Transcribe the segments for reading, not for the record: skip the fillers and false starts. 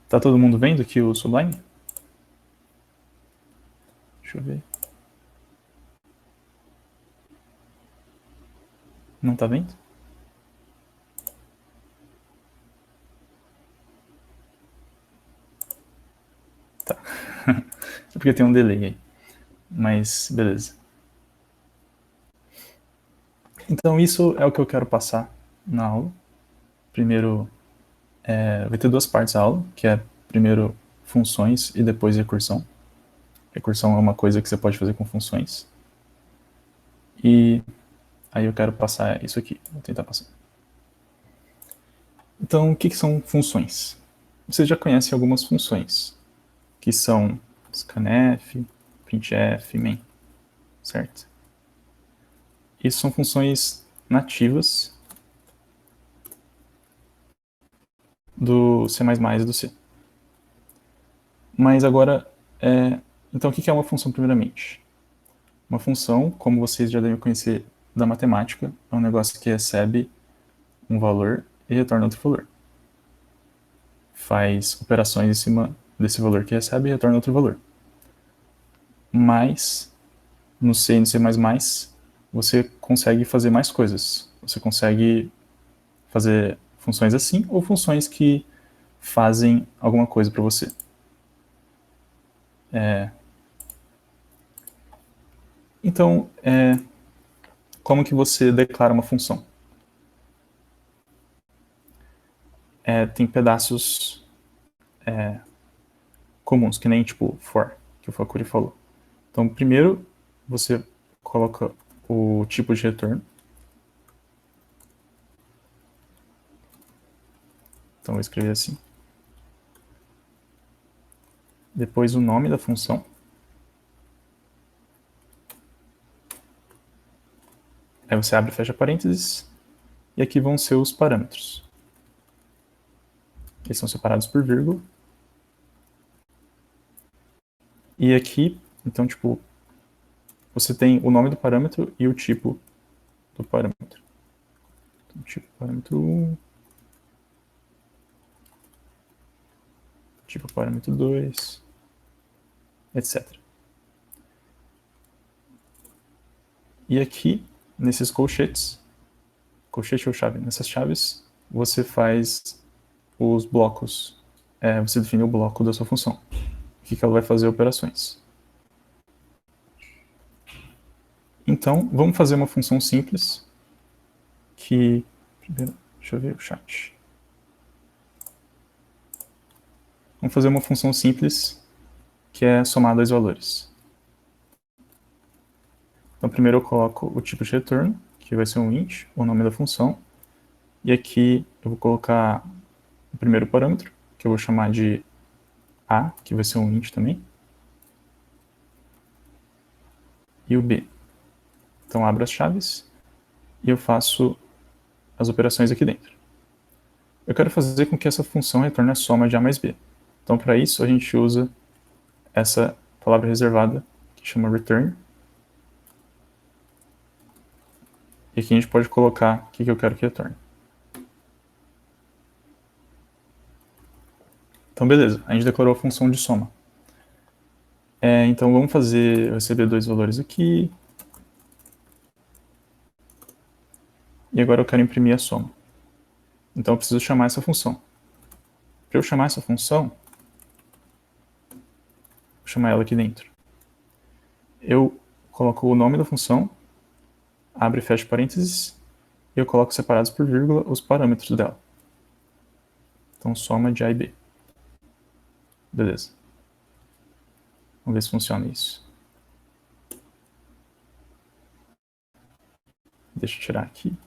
Tá todo mundo vendo aqui o Sublime? Deixa eu ver. Não tá vendo? Tá. É porque tem um delay aí. Mas beleza. Então isso é o que eu quero passar na aula. Primeiro, vai ter duas partes da aula, que é primeiro funções e depois recursão. Recursão é uma coisa que você pode fazer com funções. E aí eu quero passar isso aqui. Vou tentar passar. Então, o que são funções? Você já conhece algumas funções, que são scanf, printf, main, certo? Isso são funções nativas do C++ e do C. Mas agora, então o que é uma função primeiramente? Uma função, como vocês já devem conhecer da matemática, é um negócio que recebe um valor e retorna outro valor. Faz operações em cima desse valor que recebe e retorna outro valor. Mas, no C e no C++, você consegue fazer mais coisas. Você consegue fazer funções assim ou funções que fazem alguma coisa para você. Então, como que você declara uma função? Tem pedaços comuns, que nem tipo for, que o Fakuri falou. Então, primeiro, você coloca o tipo de retorno. Então, vou escrever assim. Depois, o nome da função. Aí você abre e fecha parênteses. E aqui vão ser os parâmetros. Eles são separados por vírgula. E aqui, então, tipo, você tem o nome do parâmetro e o tipo do parâmetro. Então, tipo parâmetro 1, tipo parâmetro 2, etc. E aqui, nesses colchetes, colchete ou chave, nessas chaves, você faz os blocos, você define o bloco da sua função, que ela vai fazer operações. Então, vamos fazer uma função simples, que, primeiro, deixa eu ver o chat. Vamos fazer uma função simples, que é somar dois valores. Então, primeiro eu coloco o tipo de retorno, que vai ser um int, o nome da função, e aqui eu vou colocar o primeiro parâmetro, que eu vou chamar de a, que vai ser um int também, e o b. Então, abro as chaves e eu faço as operações aqui dentro. Eu quero fazer com que essa função retorne a soma de a mais b. Então, para isso, a gente usa essa palavra reservada, que chama return. E aqui a gente pode colocar o que eu quero que retorne. Então, beleza, a gente declarou a função de soma. Então, vamos receber dois valores aqui. E agora eu quero imprimir a soma. Então, eu preciso chamar essa função. Para eu chamar essa função, vou chamar ela aqui dentro. Eu coloco o nome da função, abre e fecha parênteses, e eu coloco separados por vírgula os parâmetros dela. Então, soma de A e B. Beleza. Vamos ver se funciona isso. Deixa eu tirar aqui.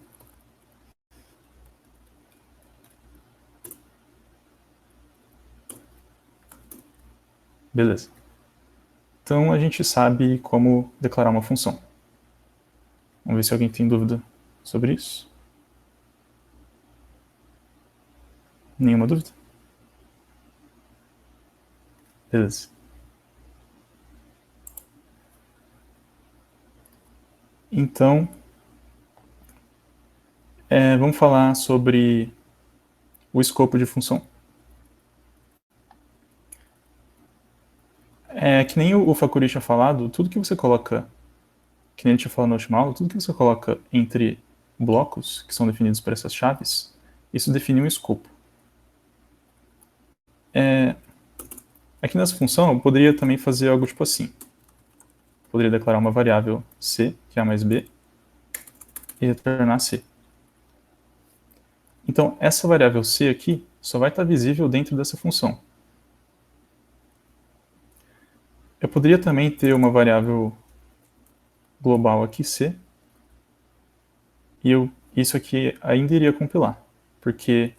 Beleza. Então, a gente sabe como declarar uma função. Vamos ver se alguém tem dúvida sobre isso. Nenhuma dúvida? Beleza. Então, vamos falar sobre o escopo de função. É que nem o Fakuri tinha falado, tudo que você coloca, que nem ele tinha falado na última aula, tudo que você coloca entre blocos, que são definidos por essas chaves, isso define um escopo. Aqui nessa função, eu poderia também fazer algo tipo assim. Poderia declarar uma variável c, que é a mais b, e retornar c. Então, essa variável c aqui só vai estar visível dentro dessa função. Eu poderia também ter uma variável global aqui, c, e isso aqui ainda iria compilar, porque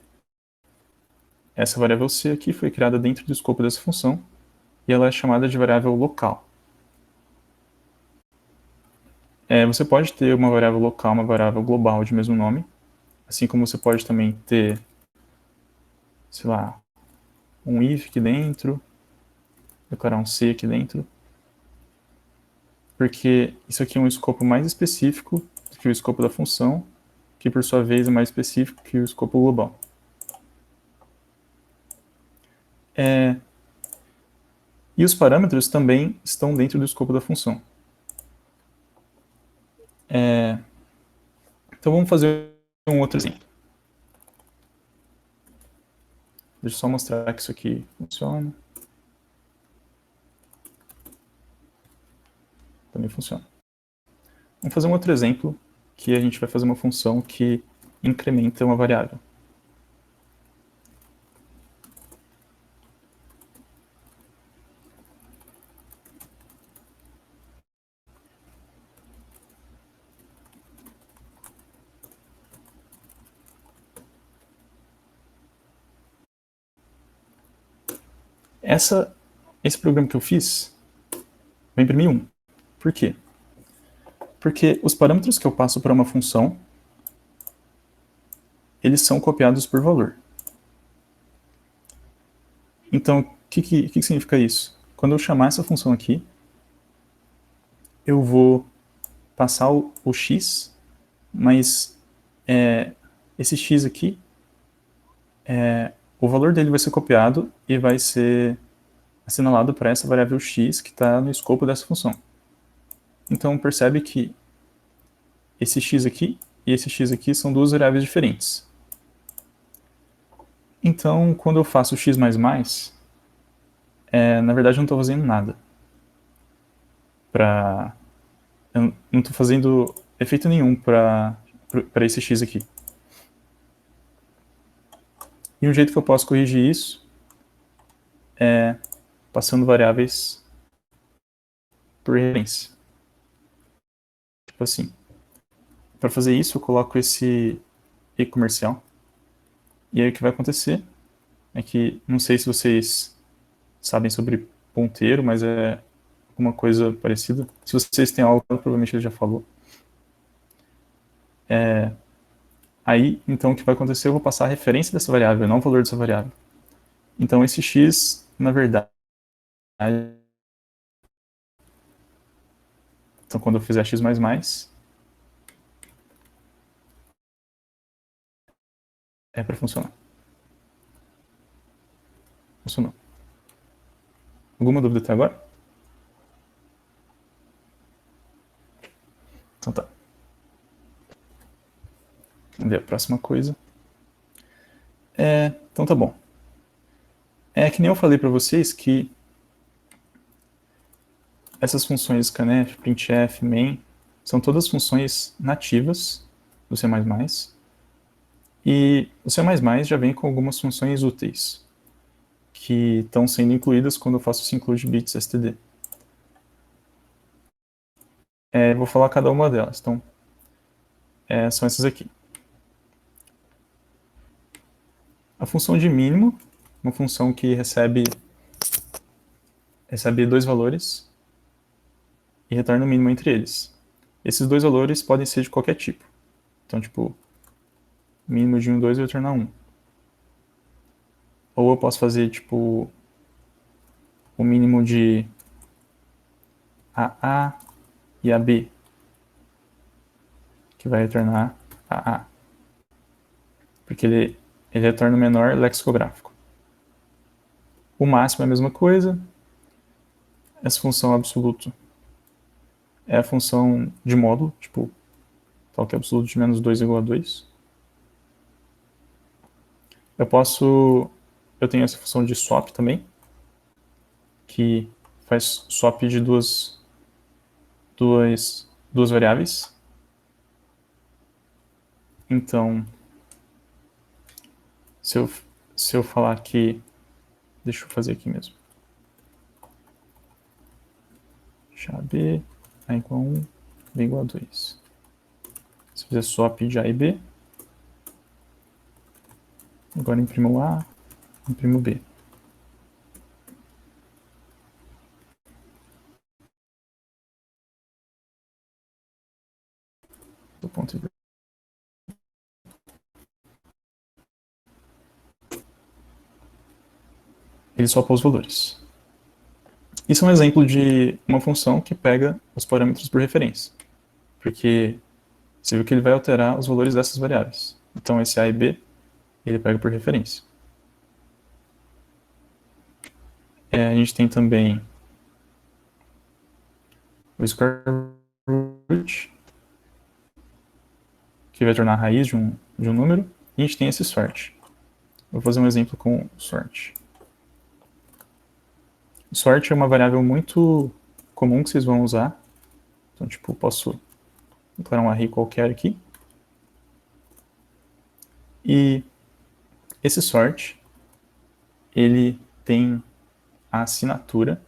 essa variável c aqui foi criada dentro do escopo dessa função, e ela é chamada de variável local. Você pode ter uma variável local, uma variável global de mesmo nome, assim como você pode também ter, sei lá, um if aqui dentro, declarar um c aqui dentro, porque isso aqui é um escopo mais específico do que o escopo da função, que por sua vez é mais específico que o escopo global. E os parâmetros também estão dentro do escopo da função. Então vamos fazer um outro exemplo. Deixa eu só mostrar que isso aqui funciona. Também funciona. Vamos fazer um outro exemplo, que a gente vai fazer uma função que incrementa uma variável. Esse programa que eu fiz vai imprimir 1. Por quê? Porque os parâmetros que eu passo para uma função, eles são copiados por valor. Então, o que significa isso? Quando eu chamar essa função aqui, eu vou passar o x, mas esse x aqui, o valor dele vai ser copiado e vai ser assinalado para essa variável x que está no escopo dessa função. Então, percebe que esse x aqui e esse x aqui são duas variáveis diferentes. Então, quando eu faço x++, na verdade eu não estou fazendo nada. Eu não estou fazendo efeito nenhum para esse x aqui. E um jeito que eu posso corrigir isso é passando variáveis por referência. Tipo assim. Para fazer isso, eu coloco esse e comercial. E aí o que vai acontecer é que, não sei se vocês sabem sobre ponteiro, mas é alguma coisa parecida. Se vocês têm algo, provavelmente ele já falou. Aí, então, o que vai acontecer? Eu vou passar a referência dessa variável, não o valor dessa variável. Então, esse x, na verdade, então quando eu fizer x++, é para funcionar. Funcionou. Alguma dúvida até agora? Então tá. Vamos ver a próxima coisa. Então tá bom. É que nem eu falei para vocês que essas funções scanf, printf, main, são todas funções nativas do C++. E o C++ já vem com algumas funções úteis, que estão sendo incluídas quando eu faço esse include bits std. Vou falar cada uma delas. Então, são essas aqui. A função de mínimo, uma função que recebe dois valores e retorna o mínimo entre eles. Esses dois valores podem ser de qualquer tipo. Então, tipo, mínimo de 1, 2 vai retornar 1. Ou eu posso fazer, tipo, o mínimo de AA e AB, que vai retornar AA. Porque ele retorna o menor lexicográfico. O máximo é a mesma coisa. essa função absoluto é a função de módulo, tipo, tal que absoluto de menos 2 igual a 2. Eu tenho essa função de swap também, que faz swap de duas variáveis. Então, se eu falar que... Deixa eu fazer aqui mesmo. Deixa B, A igual a 1, B igual a 2. Se eu fizer swap de A e B, agora imprimo A, imprimo B. Do ponto de... Ele sopa os valores. Isso é um exemplo de uma função que pega os parâmetros por referência. Porque você viu que ele vai alterar os valores dessas variáveis. Então esse A e B, ele pega por referência. A gente tem também o square root, que vai tornar a raiz de um número. E a gente tem esse sort. Vou fazer um exemplo com sort. Sort é uma variável muito comum que vocês vão usar. Então, tipo, posso declarar um array qualquer aqui. E esse sort, ele tem a assinatura.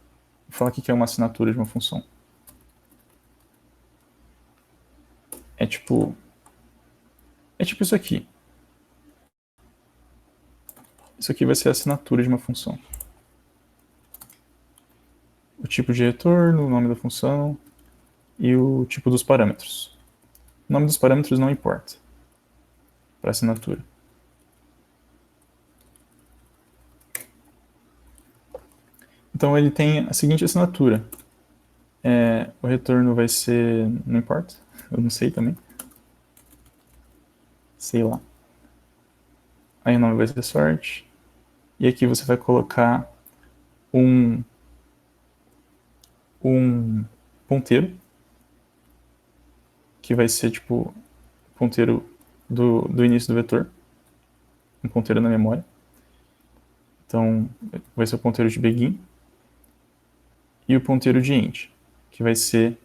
Vou falar o que é uma assinatura de uma função. É tipo isso aqui. Isso aqui vai ser a assinatura de uma função. O tipo de retorno, o nome da função e o tipo dos parâmetros. O nome dos parâmetros não importa para a assinatura. Então ele tem a seguinte assinatura. O retorno vai ser... não importa, eu não sei também. Sei lá. Aí o nome vai ser sort. E aqui você vai colocar um ponteiro, que vai ser tipo ponteiro do início do vetor, um ponteiro na memória. Então vai ser o ponteiro de begin e o ponteiro de end, que vai ser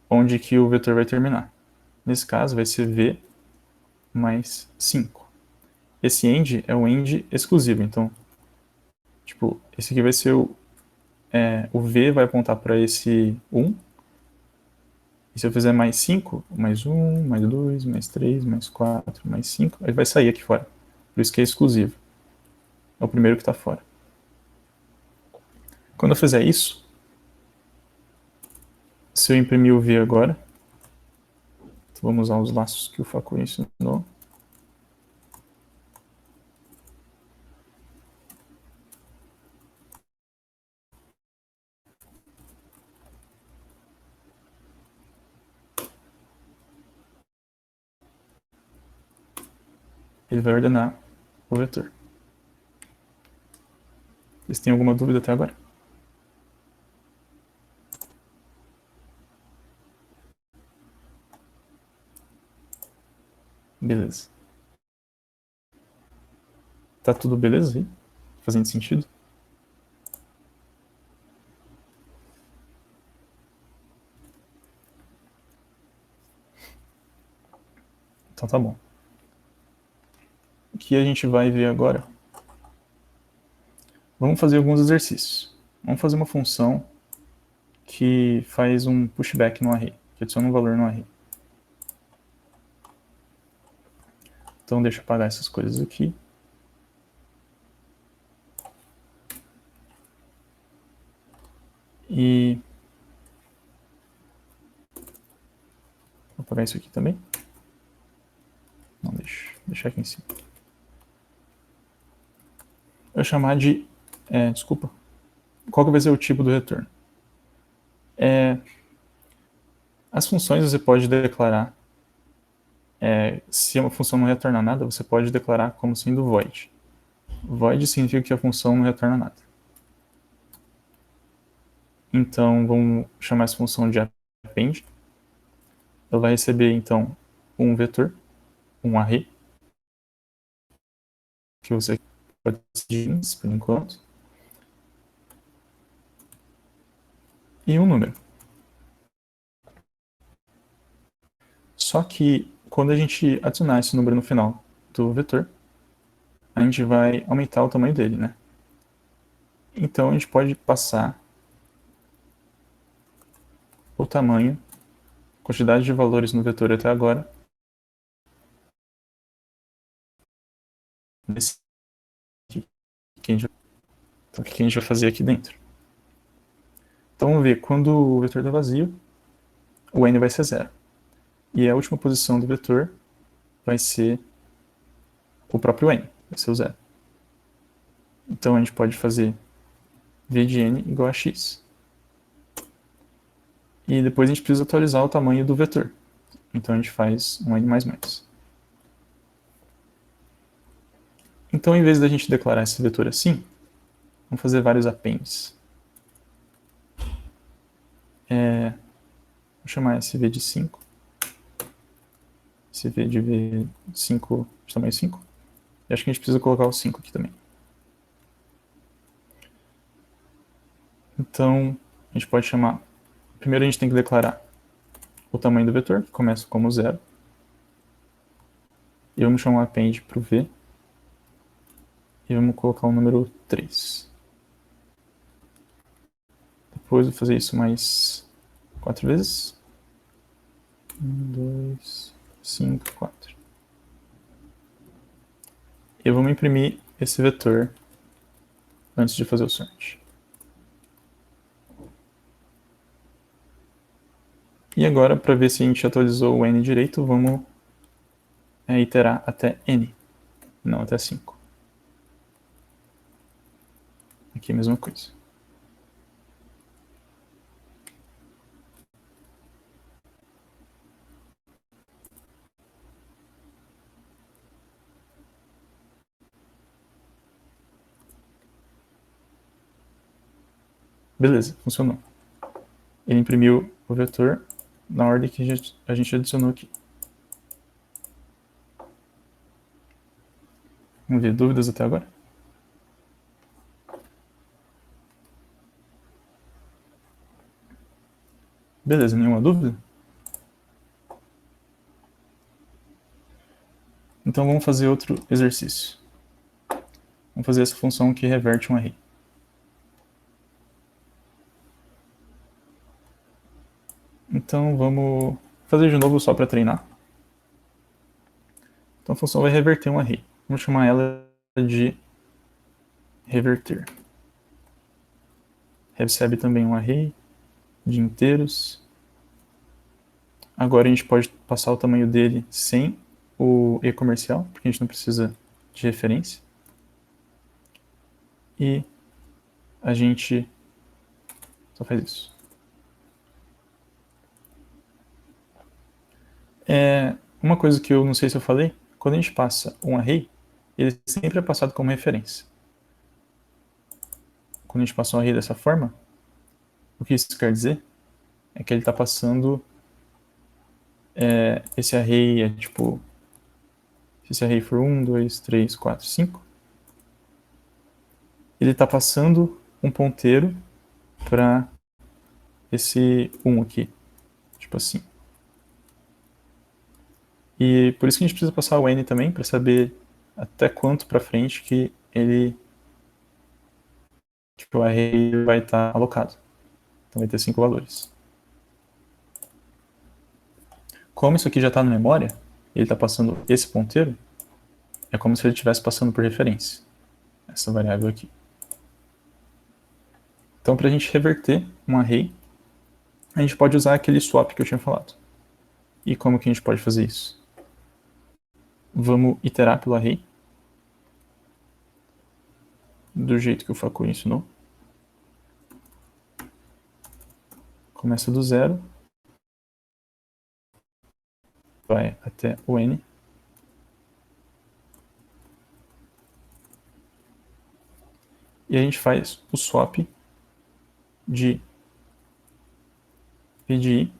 onde que o vetor vai terminar. Nesse caso vai ser v mais 5. Esse end é o end exclusivo, então tipo, esse aqui vai ser o v vai apontar para esse 1. E se eu fizer mais 5, mais 1, mais 2, mais 3, mais 4, mais 5, ele vai sair aqui fora. Por isso que é exclusivo. É o primeiro que está fora. Quando eu fizer isso, se eu imprimir o V agora, então vamos usar os laços que o Facu ensinou. Ele vai ordenar o vetor. Vocês têm alguma dúvida até agora? Beleza. Tá tudo beleza aí? Fazendo sentido? Então tá bom. O que a gente vai ver agora? Vamos fazer alguns exercícios. Vamos fazer uma função que faz um pushback no array, que adiciona um valor no array. Então deixa eu apagar essas coisas aqui. E vou apagar isso aqui também. Não, deixa aqui em cima. Eu vou chamar de... desculpa. Qual que vai ser o tipo do retorno? As funções você pode declarar... se uma função não retornar nada, você pode declarar como sendo void. Void significa que a função não retorna nada. Então, vamos chamar essa função de append. Ela vai receber, então, um vetor, um array, que você pode decidir por enquanto, e um número. Só que, quando a gente adicionar esse número no final do vetor, a gente vai aumentar o tamanho dele, né? Então, a gente pode passar o tamanho, quantidade de valores no vetor até agora, nesse aqui, então, o que a gente vai fazer aqui dentro? Então, vamos ver, quando o vetor está vazio, o n vai ser 0. E a última posição do vetor vai ser o próprio n, vai ser o 0. Então, a gente pode fazer v de n igual a x. E depois a gente precisa atualizar o tamanho do vetor. Então, a gente faz um n++. Então, em vez da gente declarar esse vetor assim, vamos fazer vários appends. Vou chamar esse v de 5. Esse v de v5 de tamanho 5. E acho que a gente precisa colocar o 5 aqui também. Então, a gente pode chamar... Primeiro a gente tem que declarar o tamanho do vetor, que começa como 0. E vamos chamar um append para o v. E vamos colocar o número 3. Depois vou fazer isso mais 4 vezes. 1, 2, 5, 4. E vamos imprimir esse vetor antes de fazer o sort. E agora, para ver se a gente atualizou o n direito, vamos iterar até n, não até 5. Aqui a mesma coisa. Beleza, funcionou. Ele imprimiu o vetor na ordem que a gente adicionou aqui. Vamos ver, dúvidas até agora? Beleza, nenhuma dúvida? Então vamos fazer outro exercício. Vamos fazer essa função que reverte um array. Então vamos fazer de novo só para treinar. Então a função vai reverter um array. Vamos chamar ela de reverter. Recebe também um array de inteiros. Agora a gente pode passar o tamanho dele sem o e-comercial, porque a gente não precisa de referência. E a gente só faz isso. Uma coisa que eu não sei se eu falei, quando a gente passa um array, ele sempre é passado como referência. Quando a gente passa um array dessa forma, o que isso quer dizer é que ele está passando esse array é tipo, se esse array for 1, 2, 3, 4, 5, ele está passando um ponteiro para esse 1 aqui, tipo assim. E por isso que a gente precisa passar o n também, para saber até quanto para frente que o array vai estar alocado. Então vai ter 5 valores. Como isso aqui já está na memória, ele está passando esse ponteiro, é como se ele estivesse passando por referência, essa variável aqui. Então, para a gente reverter um array, a gente pode usar aquele swap que eu tinha falado. E como que a gente pode fazer isso? Vamos iterar pelo array, do jeito que o Facu ensinou. Começa do 0, vai até o n. E a gente faz o swap de v de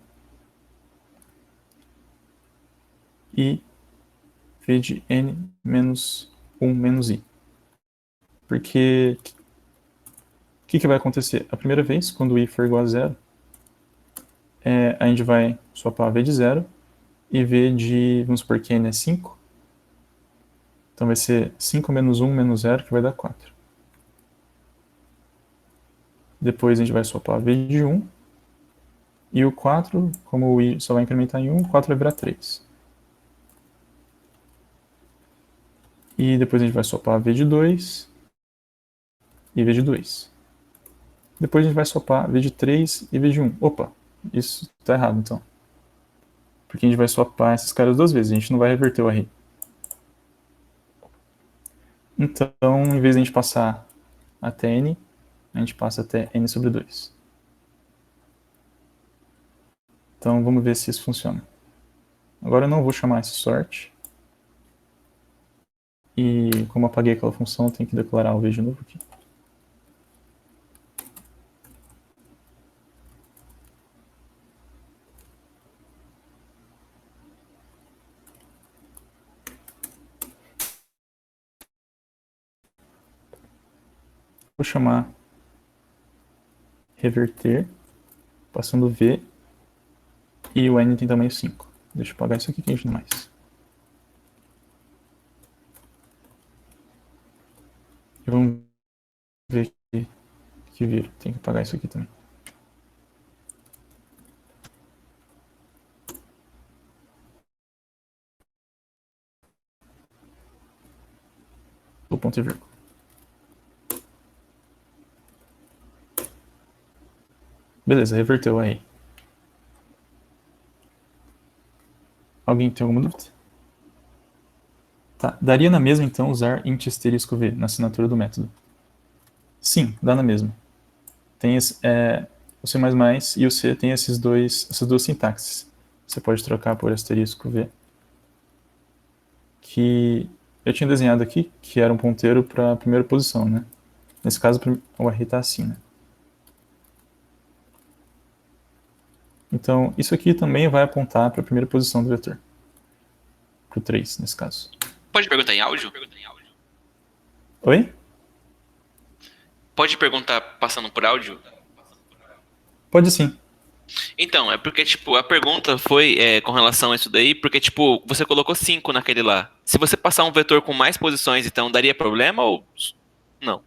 i v de n menos 1 menos i. Porque o que vai acontecer? A primeira vez, quando i for igual a zero, a gente vai swapar v de zero e v de, vamos supor que n é 5. Então vai ser 5 menos 1 menos 0, que vai dar 4. Depois a gente vai swapar v de 1. E o 4, como o i só vai incrementar em 1, o 4 vai virar 3. E depois a gente vai swapar v de 2 e v de 2. Depois a gente vai swapar v de 3 e v de 1. Opa, isso está errado então. Porque a gente vai swapar esses caras duas vezes, a gente não vai reverter o array. Então, em vez de a gente passar até n, a gente passa até n sobre 2. Então vamos ver se isso funciona. Agora eu não vou chamar esse sort. E como eu apaguei aquela função, eu tenho que declarar o v de novo aqui. Vou chamar reverter, passando v, e o n tem tamanho 5. Deixa eu apagar isso aqui que a gente não mais. E vamos ver que vira. Tem que apagar isso aqui também. O ponto e vírgula. Beleza, reverteu aí. Alguém tem alguma dúvida? Tá, daria na mesma então usar int asterisco v na assinatura do método? Sim, dá na mesma. Tem o C++ e o C tem essas duas sintaxes. Você pode trocar por asterisco v, que eu tinha desenhado aqui, que era um ponteiro para a primeira posição, né? Nesse caso, o array está assim, né? Então, isso aqui também vai apontar para a primeira posição do vetor. Para o 3, nesse caso. Pode perguntar em áudio? Oi? Pode perguntar passando por áudio? Pode sim. Então, é porque, tipo, a pergunta foi com relação a isso daí, porque, tipo, você colocou 5 naquele lá. Se você passar um vetor com mais posições, então daria problema ou não?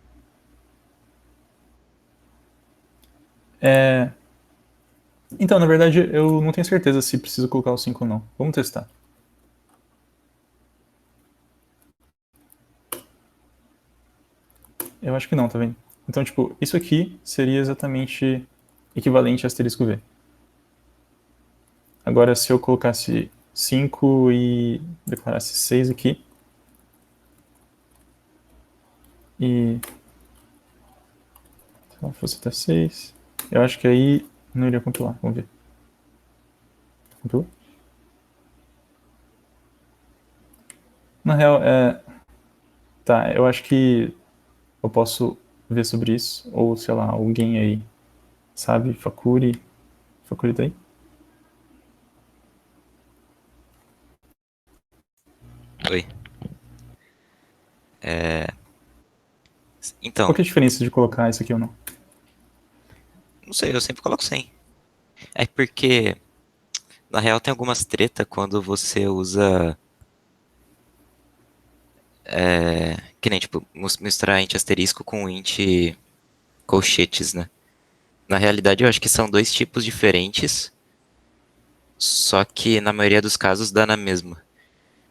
Então, na verdade, eu não tenho certeza se preciso colocar o 5 ou não. Vamos testar. Eu acho que não, tá vendo? Então, tipo, isso aqui seria exatamente equivalente a asterisco V. Agora, se eu colocasse 5 e declarasse 6 aqui, e se ela fosse até 6, eu acho que aí não iria compilar. Vamos ver. Compilou? Na real, tá, eu acho que eu posso ver sobre isso, ou sei lá, alguém aí, sabe? Fakuri tá aí? Oi. Qual Então, que é a diferença de colocar isso aqui ou não? não sei, eu sempre coloco 100. É porque, na real, tem algumas treta quando você usa. Que nem, tipo, misturar int asterisco com int colchetes, né? Na realidade, eu acho que são dois tipos diferentes, só que na maioria dos casos dá na mesma.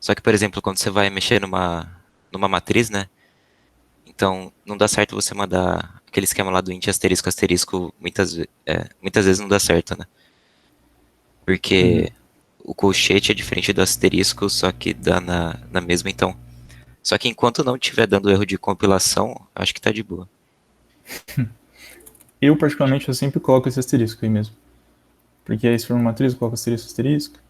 Só que, por exemplo, quando você vai mexer numa matriz, né? Então, não dá certo você mandar aquele esquema lá do int asterisco asterisco, muitas vezes não dá certo, né? Porque o colchete é diferente do asterisco, só que dá na mesma, então. Só que enquanto não estiver dando erro de compilação, acho que tá de boa. Eu, particularmente, eu sempre coloco esse asterisco aí mesmo. Porque aí se for uma matriz, eu coloco asterisco, asterisco.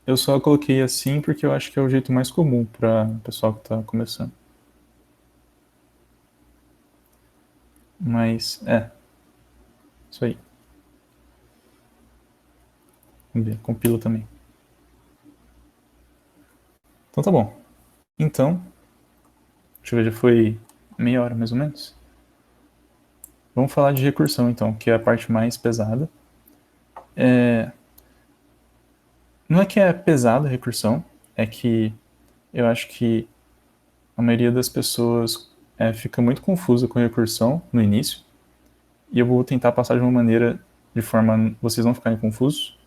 Eu só coloquei assim porque eu acho que é o jeito mais comum para o pessoal que está começando. Mas, isso aí. Vamos ver, compila também. Então tá bom. Então, deixa eu ver, já foi meia hora mais ou menos. Vamos falar de recursão então, que é a parte mais pesada. Não é que é pesada a recursão, é que eu acho que a maioria das pessoas fica muito confusa com recursão no início, e eu vou tentar passar de uma maneira de forma a vocês não ficarem confusos.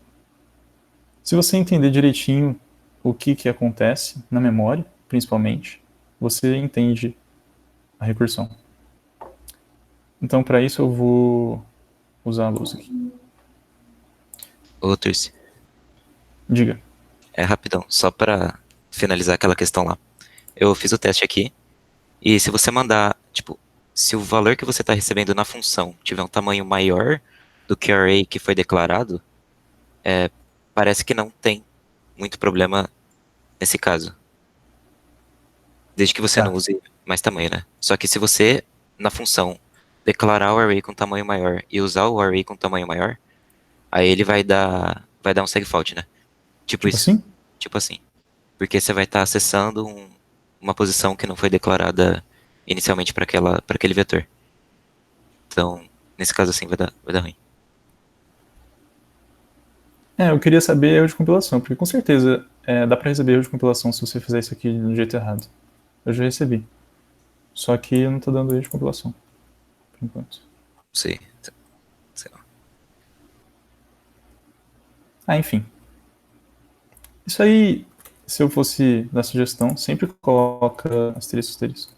Se você entender direitinho o que acontece na memória, principalmente, você entende a recursão. Então, para isso, eu vou usar a luz aqui. Ô, Turci, Diga. rapidão, só pra finalizar aquela questão lá. Eu fiz o teste aqui, e se você mandar, tipo, se o valor que você está recebendo na função tiver um tamanho maior do que o array que foi declarado, parece que não tem muito problema nesse caso. Desde que você Tá. não use mais tamanho, né? Só que se você, na função, declarar o array com tamanho maior e usar o array com tamanho maior, aí ele vai dar um segfault, né? Tipo Tipo isso. assim? Tipo assim. Porque você vai estar acessando uma posição que não foi declarada inicialmente para aquele vetor. Então, nesse caso assim, vai dar ruim. Eu queria saber erro de compilação, porque com certeza dá para receber erro de compilação se você fizer isso aqui do jeito errado. Eu já recebi. Só que eu não tô dando erro de compilação, por enquanto. Não sei. Sei lá. Enfim. Isso aí, se eu fosse dar sugestão, sempre coloca asterisco, asterisco.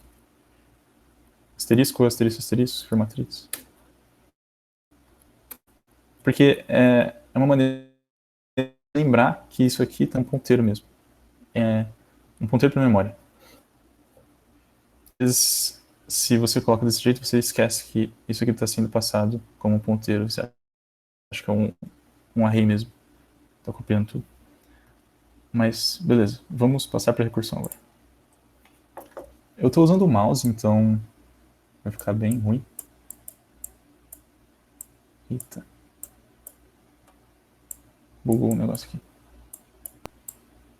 Asterisco, asterisco, asterisco, for matriz. Porque é uma maneira de lembrar que isso aqui tá um ponteiro mesmo. É um ponteiro para memória. Às vezes, se você coloca desse jeito, você esquece que isso aqui está sendo passado como um ponteiro. Você acha que é um array mesmo. Está copiando tudo. Mas, beleza. Vamos passar para a recursão agora. Eu estou usando o mouse, então vai ficar bem ruim. Eita. Bugou o negócio aqui.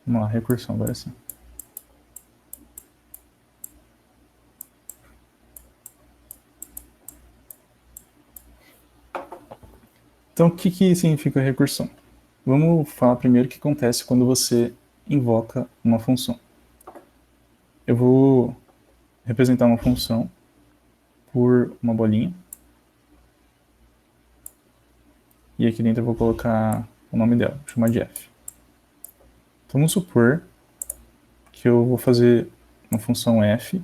Vamos lá, recursão, agora sim. Então, o que significa recursão? Vamos falar primeiro o que acontece quando você invoca uma função. Eu vou representar uma função por uma bolinha. E aqui dentro eu vou colocar o nome dela, vou chamar de f. Então vamos supor que eu vou fazer uma função f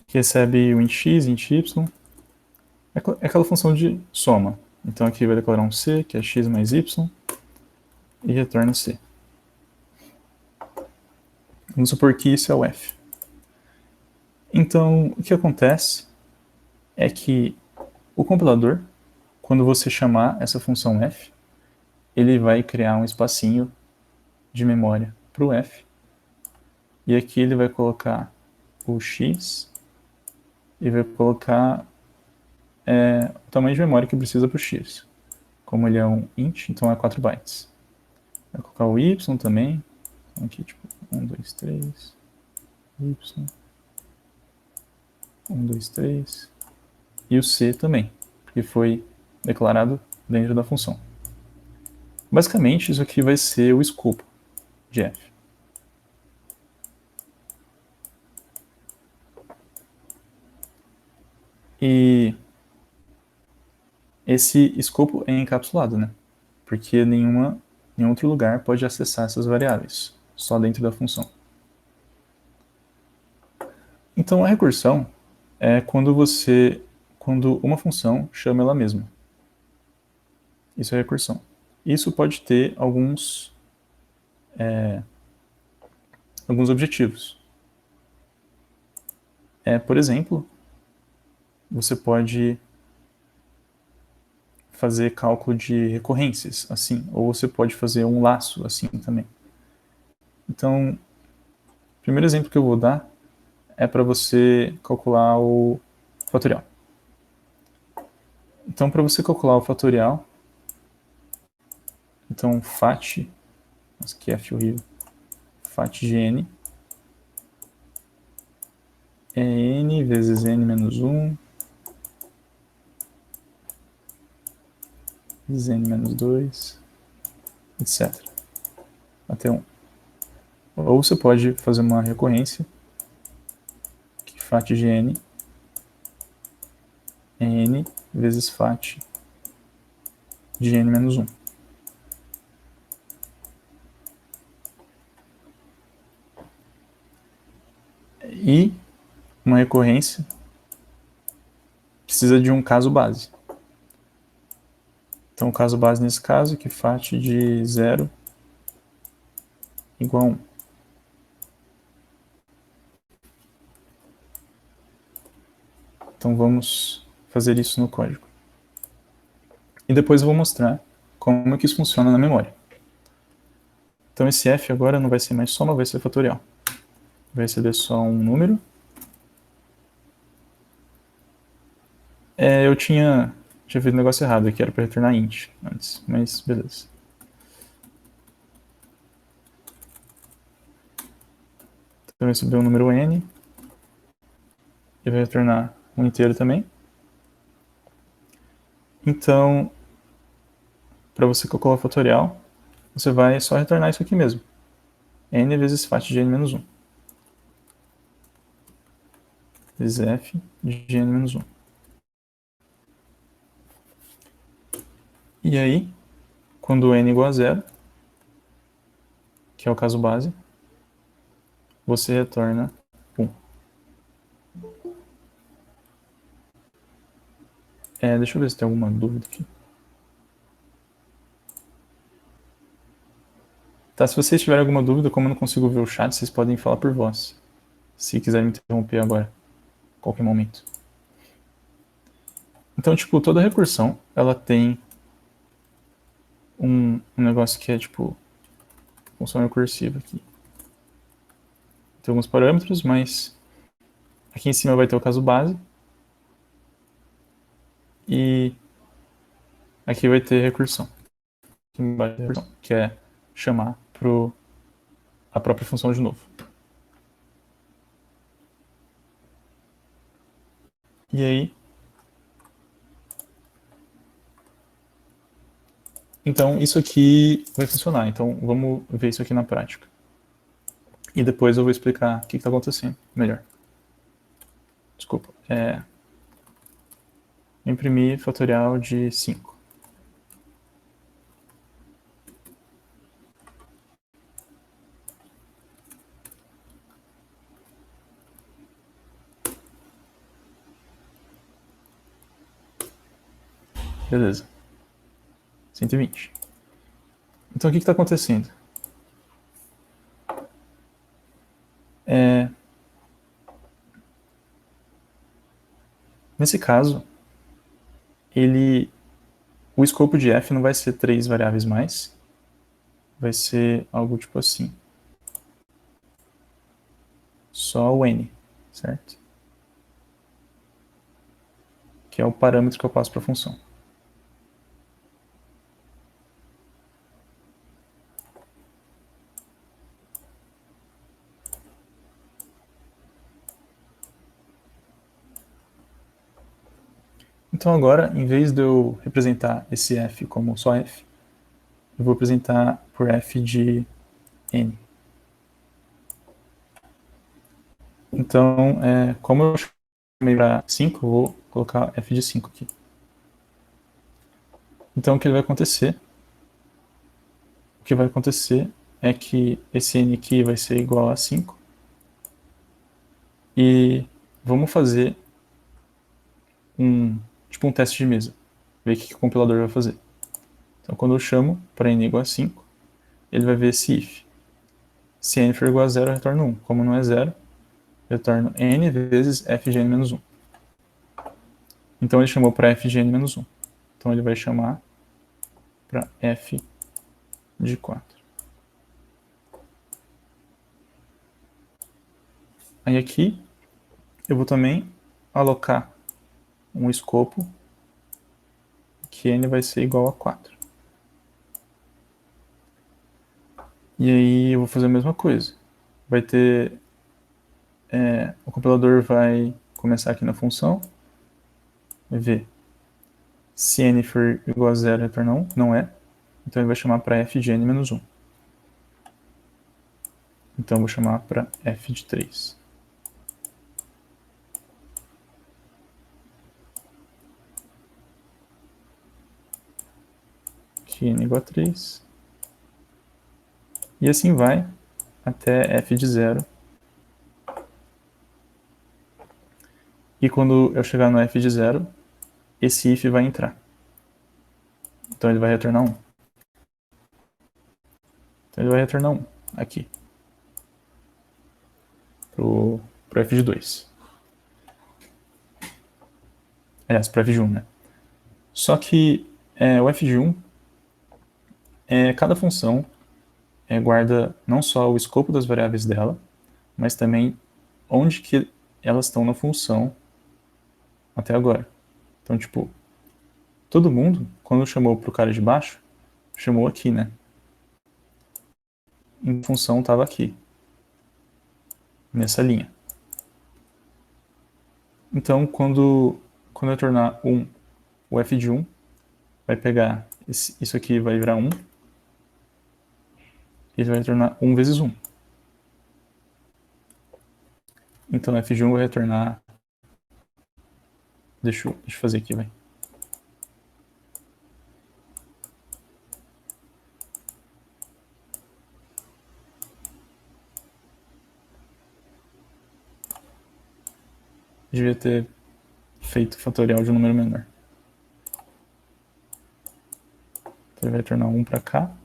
que recebe o int x, int y. É aquela função de soma. Então aqui vai declarar um c, que é x mais y, e retorna c. Vamos supor que isso é o f. Então, o que acontece é que o compilador, quando você chamar essa função f, ele vai criar um espacinho de memória para o f. E aqui ele vai colocar o x e vai colocar o tamanho de memória que precisa para o x. Como ele é um int, então é 4 bytes. Vai colocar o y também. Então aqui, tipo, 1, 2, 3, y, 1, 2, 3. E o c também, porque foi declarado dentro da função. Basicamente, isso aqui vai ser o escopo de f. E esse escopo é encapsulado, né? Porque nenhum outro lugar pode acessar essas variáveis, só dentro da função. Então a recursão é quando uma função chama ela mesma. Isso é recursão. Isso pode ter alguns objetivos. Por exemplo, você pode fazer cálculo de recorrências, assim, ou você pode fazer um laço, assim, também. Então, o primeiro exemplo que eu vou dar é para você calcular o fatorial. Então, para você calcular o fatorial, então fat, nossa, que F horrível, fat de n é n vezes n menos 1, vezes n menos 2, etc. Até 1. Ou você pode fazer uma recorrência, que fat de n é n vezes fat de n menos 1. E uma recorrência precisa de um caso base. Então, o caso base nesse caso é que fat de 0 igual a 1. Então, vamos fazer isso no código. E depois eu vou mostrar como é que isso funciona na memória. Então, esse f agora não vai ser mais soma, vai ser fatorial. Vai receber só um número. Eu tinha feito um negócio errado aqui, era para retornar int antes, mas beleza. Então, vai receber um número n, e vai retornar um inteiro também. Então, para você calcular o fatorial, você vai só retornar isso aqui mesmo. N vezes fat de n menos 1. Vezes f de n menos 1. E aí, quando n igual a 0, que é o caso base, você retorna 1. Deixa eu ver se tem alguma dúvida aqui. Tá, se vocês tiverem alguma dúvida, como eu não consigo ver o chat, vocês podem falar por voz. Se quiserem me interromper agora, a qualquer momento. Então, tipo, toda recursão, ela tem um negócio que é, tipo, função recursiva aqui. Tem alguns parâmetros, mas aqui em cima vai ter o caso base. E aqui vai ter recursão. Que é chamar a própria função de novo. E aí, então isso aqui vai funcionar. Então vamos ver isso aqui na prática. E depois eu vou explicar o que está acontecendo melhor. Desculpa. Imprimir fatorial de 5. Beleza. 120. Então o que está acontecendo? Nesse caso, o escopo de f não vai ser 3 variáveis mais, vai ser algo tipo assim. Só o n, certo? Que é o parâmetro que eu passo para a função. Então agora, em vez de eu representar esse f como só f, eu vou representar por f de n. Então, como eu chamei para 5, eu vou colocar f de 5 aqui. Então o que vai acontecer? O que vai acontecer é que esse n aqui vai ser igual a 5. E vamos fazer um teste de mesa. Ver o que o compilador vai fazer. Então quando eu chamo para n igual a 5, ele vai ver esse if. Se n for igual a 0, eu retorno 1. Como não é 0, eu retorno n vezes f de n menos 1. Então ele chamou para f de n menos 1. Então ele vai chamar para f de 4. Aí aqui eu vou também alocar um escopo que n vai ser igual a 4. E aí eu vou fazer a mesma coisa. Vai ter... o compilador vai começar aqui na função, vai ver se n for igual a 0, retorna 1, não é. Então ele vai chamar para f de n menos 1. Então eu vou chamar para f de 3. Que n igual a 3. E assim vai até f de 0. E quando eu chegar no f de 0, esse if vai entrar. Então ele vai retornar 1. Então ele vai retornar 1 aqui. Pro f de 2. Aliás, pro f de 1, né? Só que o f de 1, cada função guarda não só o escopo das variáveis dela, mas também onde que elas estão na função até agora. Então, tipo, todo mundo, quando chamou pro cara de baixo, chamou aqui, né? Em função estava aqui, nessa linha. Então, quando eu tornar 1, o f de 1 vai pegar isso aqui, vai virar 1, e ele vai retornar 1 vezes 1. Então, f de 1 vai retornar... Deixa eu fazer aqui, vai. Devia ter feito fatorial de um número menor. Então ele vai retornar 1 para cá.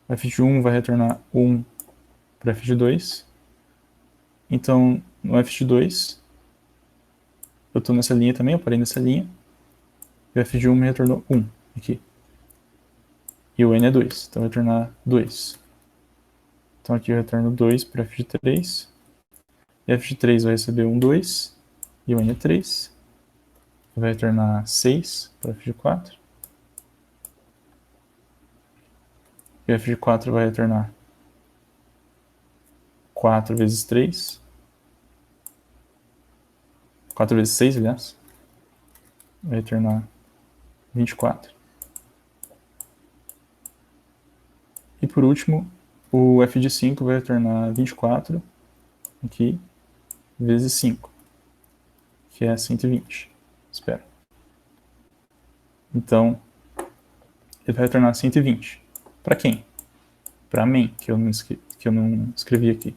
O f de 1 vai retornar 1 para f de 2. Então, no f de 2, eu estou nessa linha também, eu parei nessa linha. E o f de 1 me retornou 1 aqui. E o n é 2, então vai retornar 2. Então aqui eu retorno 2 para f de 3. E f de 3 vai receber 1, 2. E o n é 3. Vai retornar 6 para f de 4. E o f de 4 vai retornar 4 vezes 3. 4 vezes 6, aliás. Vai retornar 24. E por último, o f de 5 vai retornar 24 aqui, vezes 5, que é 120. Espera. Então, ele vai retornar 120. Para quem? Para a main, que eu não escrevi aqui.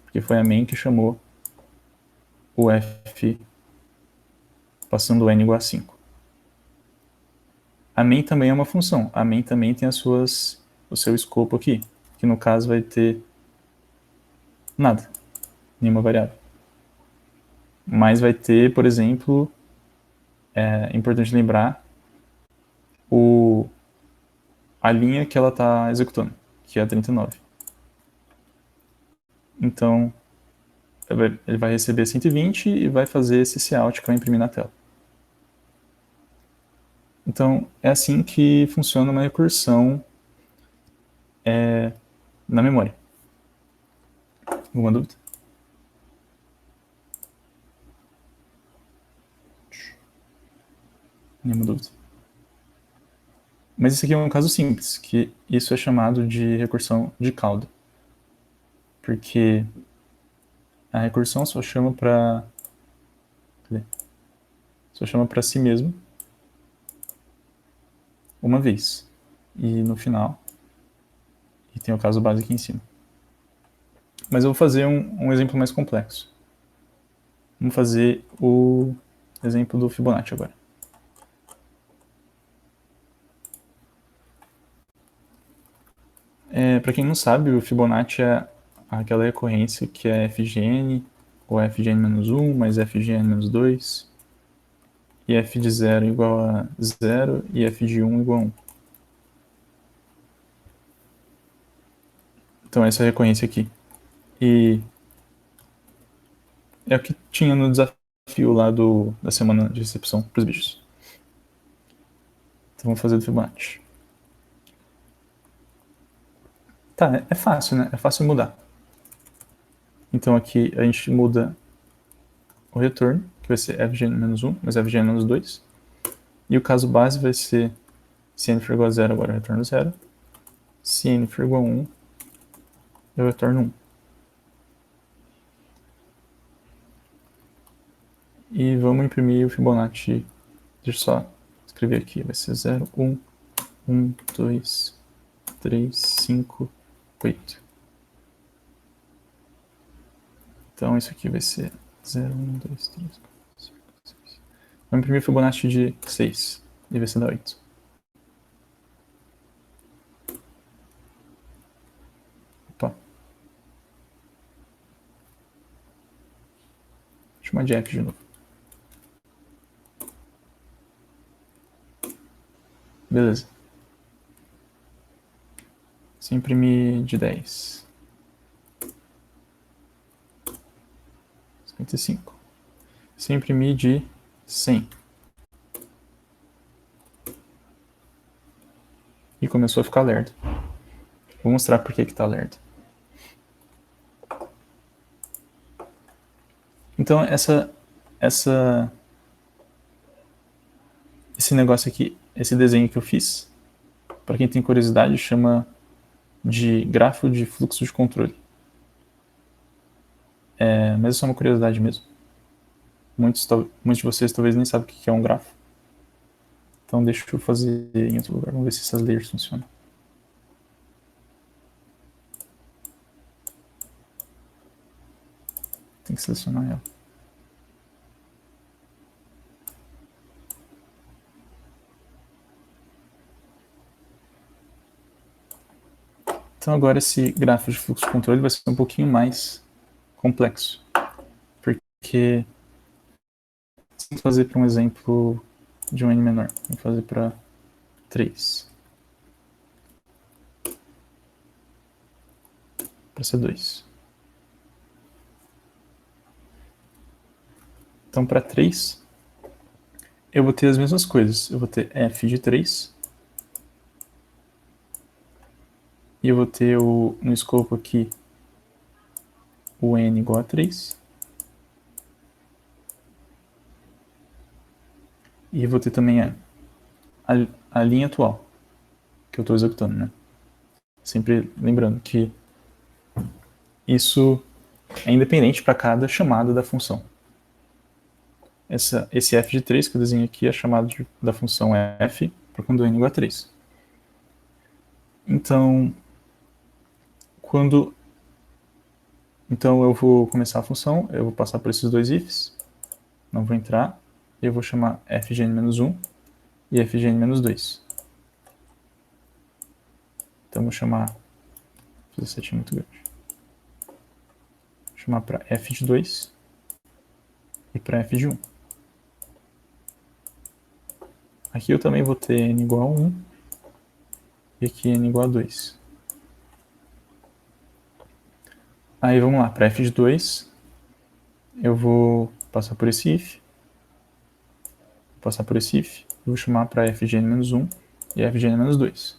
Porque foi a main que chamou o f passando o n igual a 5. A main também é uma função. A main também tem o seu escopo aqui, que no caso vai ter nada, nenhuma variável. Mas vai ter, por exemplo, é importante lembrar a linha que ela está executando, que é a 39. Então, ele vai receber 120 e vai fazer esse cout que vai imprimir na tela. Então, é assim que funciona uma recursão na memória. Alguma dúvida? Nenhuma dúvida. Mas esse aqui é um caso simples, que isso é chamado de recursão de cauda. Porque a recursão só chama para si mesmo uma vez. E no final, e tem o caso base aqui em cima. Mas eu vou fazer um exemplo mais complexo. Vamos fazer o exemplo do Fibonacci agora. Para quem não sabe, o Fibonacci é aquela recorrência que é f de n, ou f de n-1, mais f de n-2, e f de 0 igual a 0, e f de 1 igual a 1. Então essa é a recorrência aqui. E é o que tinha no desafio lá da semana de recepção para os bichos. Então vamos fazer do Fibonacci. Tá, é fácil, né? É fácil mudar. Então aqui a gente muda o retorno, que vai ser fgn-1, mas fgn-2. E o caso base vai ser, se n for igual a 0, agora eu retorno 0. Se n for igual a 1, eu retorno 1. E vamos imprimir o Fibonacci. Deixa eu só escrever aqui. Vai ser 0, 1, 1, 2, 3, 5, 8. Então isso aqui vai ser 0, 1, 2, 3, 4, 5, 6. Vamos imprimir o Fibonacci de 6. E vai ser da 8. Opa. Vou chamar de F de novo. Beleza. Se imprimir de 10. 55. Se imprimir de 100. E começou a ficar lerdo. Vou mostrar por que tá lerdo. Então esse negócio aqui, esse desenho que eu fiz, para quem tem curiosidade, chama de grafo de fluxo de controle. Mas isso é uma curiosidade mesmo. Muitos de vocês talvez nem sabem o que é um grafo. Então deixa eu fazer em outro lugar. Vamos ver se essas layers funcionam. Tem que selecionar ela. Então agora esse gráfico de fluxo de controle vai ser um pouquinho mais complexo. Porque vamos fazer para um exemplo de um n menor. Vamos fazer para 3. Para ser 2. Então para 3, eu vou ter as mesmas coisas. Eu vou ter f de 3. E eu vou ter no escopo aqui o n igual a 3. E eu vou ter também a linha atual que eu estou executando, né? Sempre lembrando que isso é independente para cada chamada da função. Esse f de 3 que eu desenho aqui é chamado da função f para quando n igual a 3. Então eu vou começar a função, eu vou passar por esses dois ifs, não vou entrar, e eu vou chamar fgn-1 e fgn-2. Então eu vou chamar, fiz essa setinha muito grande, vou chamar para f de 2 e para f de 1. Aqui eu também vou ter n igual a 1 e aqui n igual a 2. Aí vamos lá, para f de 2, eu vou passar por esse if, vou chamar para fgn-1 e fgn-2.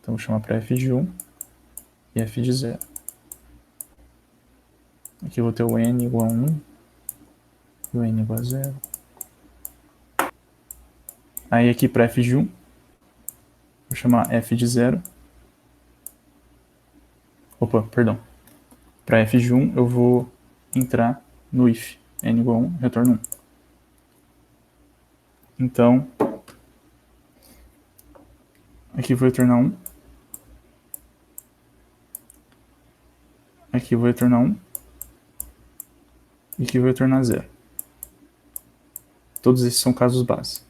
Então vou chamar para f de 1 e f de 0. Aqui eu vou ter o n igual a 1 e o n igual a 0. Aí aqui para f de 1, vou chamar f de 0. Opa, perdão. Para f de 1 eu vou entrar no if n igual a 1, retorno 1. Então, aqui eu vou retornar 1. Aqui eu vou retornar 1. E aqui eu vou retornar 0. Todos esses são casos base.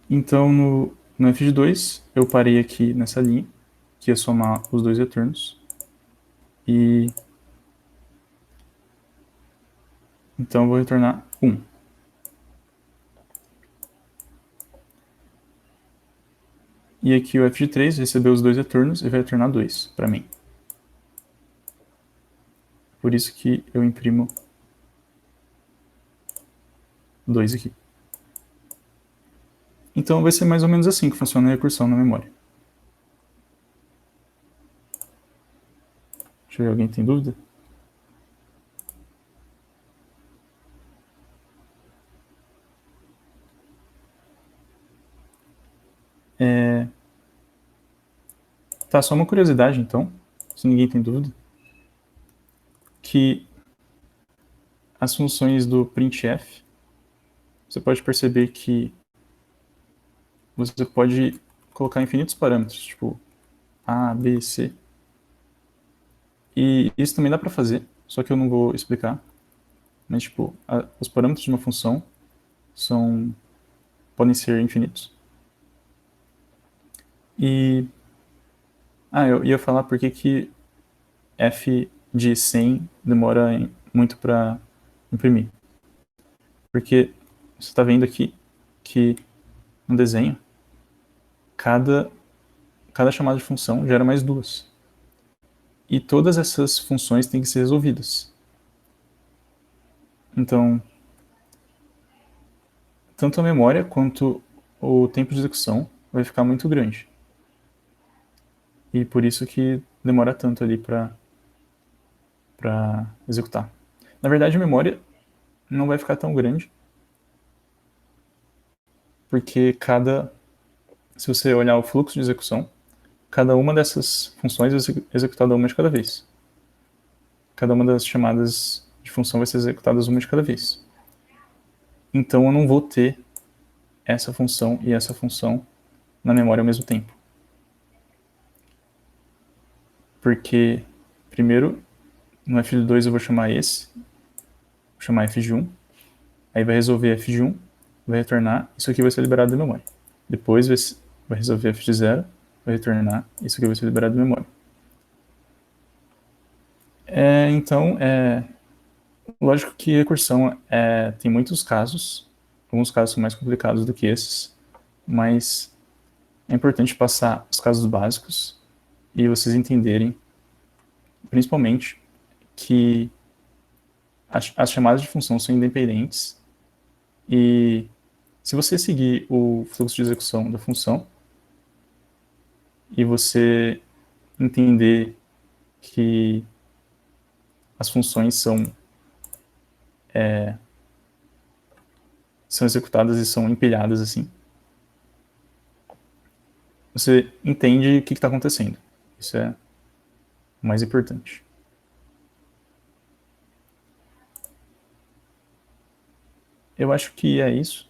Então, no f de 2, eu parei aqui nessa linha, que ia somar os dois retornos. E então eu vou retornar 1. E aqui o f de 3 recebeu os dois retornos e vai retornar 2 para mim. Por isso que eu imprimo 2 aqui. Então vai ser mais ou menos assim que funciona a recursão na memória. Deixa eu ver, alguém tem dúvida? Tá, só uma curiosidade então, se ninguém tem dúvida, que as funções do printf, você pode perceber que você pode colocar infinitos parâmetros, tipo A, B, C. E isso também dá para fazer, só que eu não vou explicar. Mas, tipo, os parâmetros de uma função podem ser infinitos. E... eu ia falar por que f de 100 demora muito para imprimir. Porque você está vendo aqui que no desenho, cada chamada de função gera mais 2. E todas essas funções têm que ser resolvidas. Então, tanto a memória quanto o tempo de execução vai ficar muito grande. E por isso que demora tanto ali para executar. Na verdade, a memória não vai ficar tão grande, porque se você olhar o fluxo de execução, cada uma dessas funções vai ser executada uma de cada vez. Cada uma das chamadas de função vai ser executada uma de cada vez. Então eu não vou ter essa função e essa função na memória ao mesmo tempo. Porque, primeiro, no f de 2 eu vou chamar vou chamar f de 1, aí vai resolver f de 1, vai retornar, isso aqui vai ser liberado da memória. Depois vai resolver f de 0, vai retornar, isso aqui vai ser liberado da memória. Então, lógico que recursão tem muitos casos, alguns casos são mais complicados do que esses, mas é importante passar os casos básicos e vocês entenderem, principalmente, que as chamadas de função são independentes e se você seguir o fluxo de execução da função e você entender que as funções são executadas e são empilhadas assim, você entende o que está acontecendo. Isso é o mais importante. Eu acho que é isso.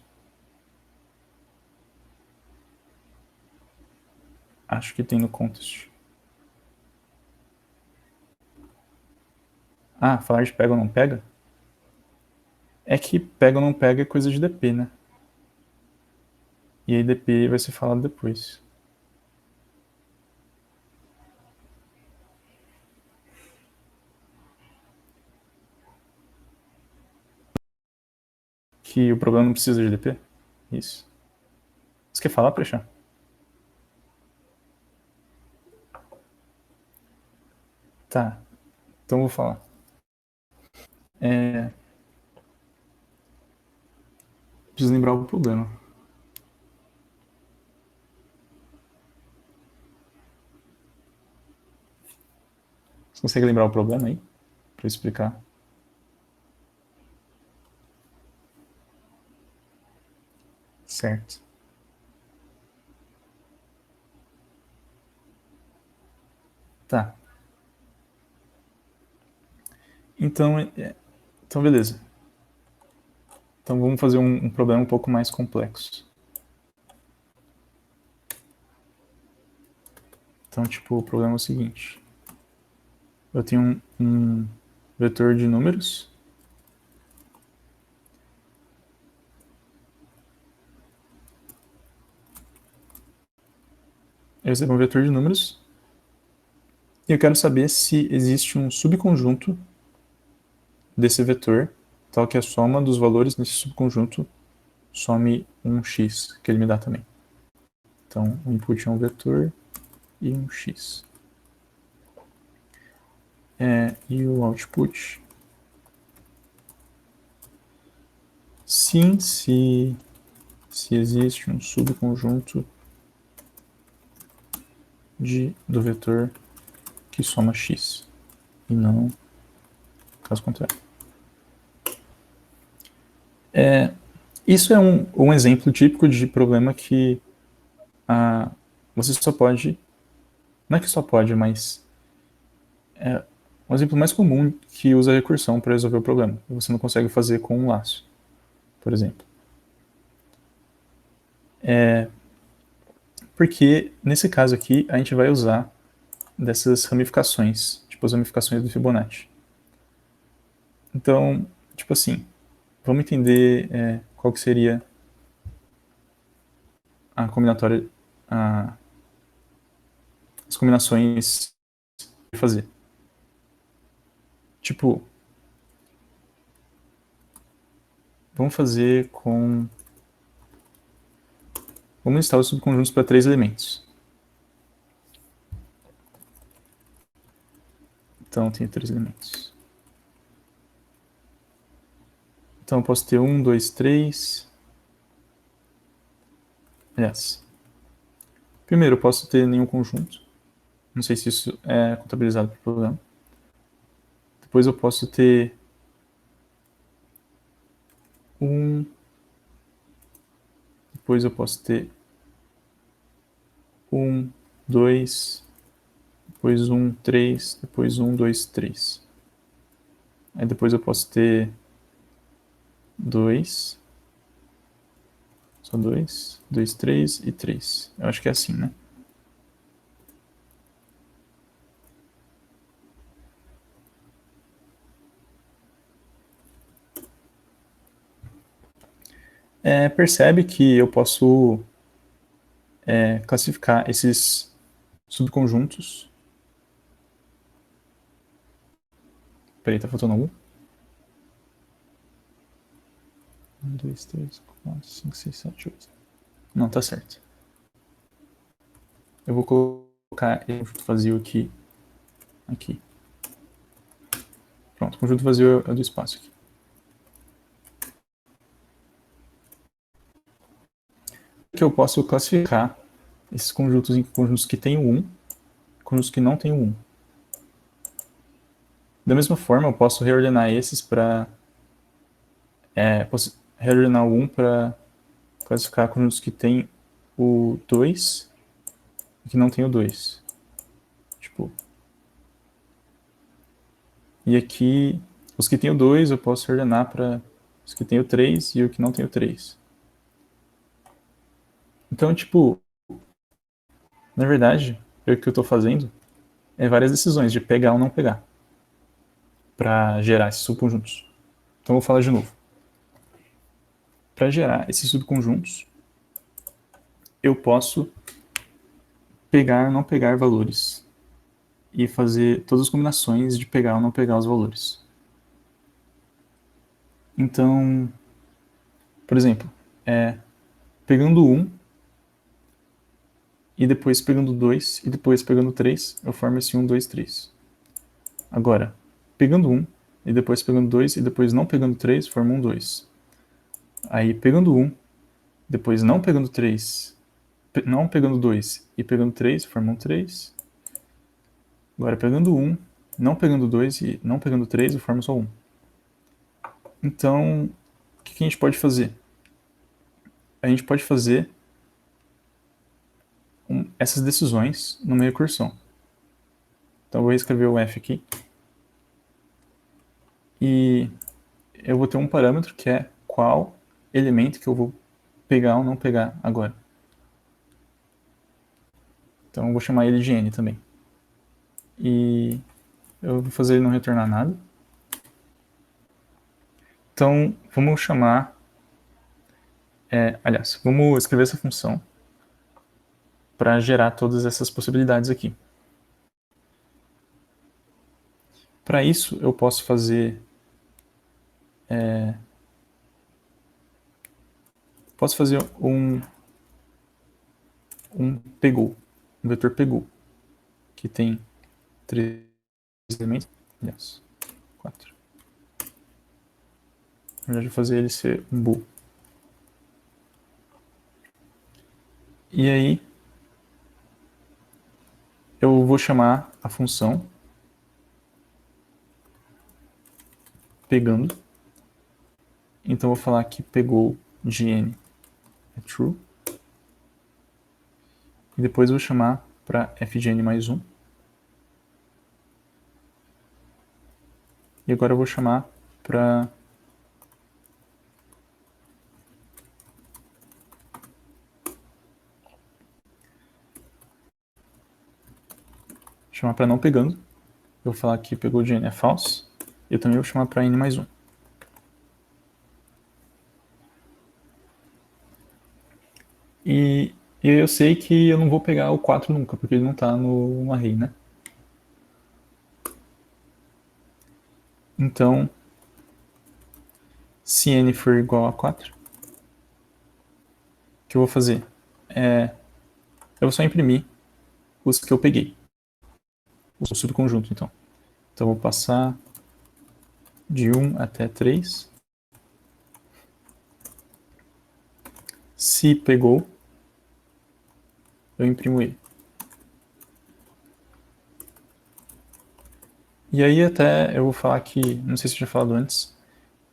Acho que tem no contest. Falar de pega ou não pega? É que pega ou não pega é coisa de DP, né? E aí DP vai ser falado depois. Que o problema não precisa de DP? Isso. Você quer falar, Prechá? Tá. Então eu vou falar. Preciso lembrar o problema. Você consegue lembrar o problema aí? Pra eu explicar. Certo. Tá. Então beleza. Então vamos fazer um problema um pouco mais complexo. Então, tipo, o problema é o seguinte. Eu tenho um vetor de números. Eu recebo um vetor de números. E eu quero saber se existe um subconjunto desse vetor, tal que a soma dos valores nesse subconjunto some um x, que ele me dá também. Então, o input é um vetor e um x. E o output. Sim, se existe um subconjunto do vetor que soma x, e não caso contrário. Isso é um exemplo típico de problema que você só pode, não é que só pode, mas é um exemplo mais comum que usa recursão para resolver o problema. Você não consegue fazer com um laço, por exemplo. Porque nesse caso aqui a gente vai usar dessas ramificações, tipo as ramificações do Fibonacci. Então, tipo assim, vamos entender qual que seria a combinatória, as combinações de fazer. Tipo, vamos fazer com... Vamos listar os subconjuntos para 3 elementos. Então, tem 3 elementos. Então, eu posso ter 1, 2, 3. Aliás, primeiro, eu posso ter nenhum conjunto. Não sei se isso é contabilizado para o programa. Depois eu posso ter 1. Depois eu posso ter 1, 2. Depois 1, 3. Depois 1, 2, 3. Aí depois eu posso ter 2. Só 2, 2, 3 e 3. Eu acho que é assim, né? Percebe que eu posso classificar esses subconjuntos. Peraí, tá faltando algum? 1, 2, 3, 4, 5, 6, 7, 8. Não, tá certo. Eu vou colocar o conjunto vazio aqui. Pronto, o conjunto vazio é do espaço aqui. Que eu posso classificar esses conjuntos em conjuntos que têm o 1 e conjuntos que não têm o 1. Da mesma forma, eu posso reordenar esses para... posso reordenar o 1 para classificar conjuntos que têm o 2 e que não tem o 2. Tipo... E aqui, os que têm o 2 eu posso reordenar para os que têm o 3 e o que não tem o 3. Então, tipo... Na verdade, o que eu estou fazendo é várias decisões de pegar ou não pegar para gerar esses subconjuntos. Então, eu vou falar de novo. Para gerar esses subconjuntos, eu posso pegar ou não pegar valores e fazer todas as combinações de pegar ou não pegar os valores. Então, por exemplo, pegando 1 e depois pegando 2 e depois pegando 3, eu formo esse 1, 2, 3. Agora, pegando 1 e depois pegando 2 e depois não pegando 3, forma 1, 2. Aí pegando 1, depois não pegando 3, não pegando 2 e pegando 3, forma 1, 3. Agora pegando 1, não pegando 2 e não pegando 3, eu formo só 1. Então, o que a gente pode fazer? A gente pode fazer essas decisões numa recursão. Então eu vou escrever o f aqui. E eu vou ter um parâmetro que é qual elemento que eu vou pegar ou não pegar agora. Então eu vou chamar ele de n também. E eu vou fazer ele não retornar nada. Então vamos chamar... aliás, vamos escrever essa função para gerar todas essas possibilidades aqui. Para isso, eu posso fazer... posso fazer um pegou, um vetor pegou, que tem 3 elementos. Yes. 4. Na verdade, vou fazer ele ser um bool. E aí, eu vou chamar a função pegando. Então, eu vou falar que pegou de n é true. E depois eu vou chamar para f de n mais 1. E agora eu vou chamar para não pegando. Eu vou falar que pegou de n é false. E eu também vou chamar para n mais 1. E eu sei que eu não vou pegar o 4 nunca, porque ele não está no array, né? Então, se n for igual a 4, o que eu vou fazer? Eu vou só imprimir os que eu peguei. O subconjunto, então. Então, eu vou passar de 1 até 3. Se pegou, eu imprimo ele. E aí até eu vou falar que, não sei se eu tinha falado antes,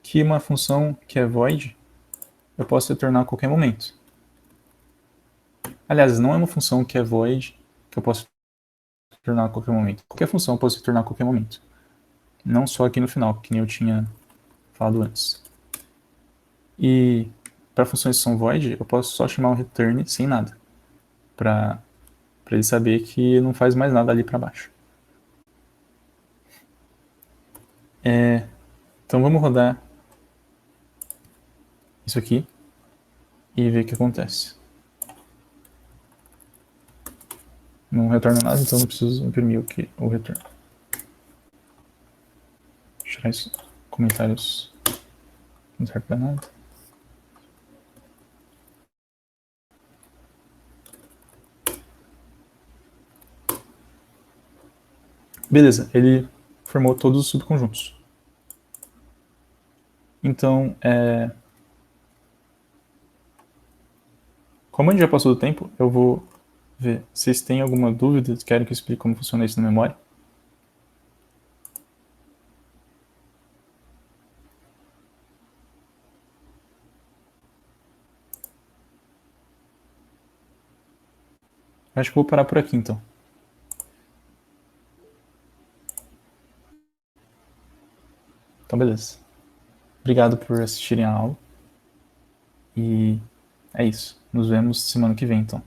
que uma função que é void, eu posso retornar a qualquer momento. Aliás, não é uma função que é void que eu posso retornar a qualquer momento. Qualquer função eu posso retornar a qualquer momento. Não só aqui no final, que nem eu tinha falado antes. E para funções que são void, eu posso só chamar o return sem nada. Para ele saber que não faz mais nada ali para baixo. Então vamos rodar isso aqui e ver o que acontece. Não retorna nada, então não preciso imprimir o retorno. Vou tirar isso. Comentários não serve para nada. Beleza, ele formou todos os subconjuntos. Então, como a gente já passou do tempo, eu vou ver. Vocês têm alguma dúvida? Querem que eu explique como funciona isso na memória? Acho que eu vou parar por aqui, então. Então, beleza. Obrigado por assistirem a aula. E é isso. Nos vemos semana que vem, então.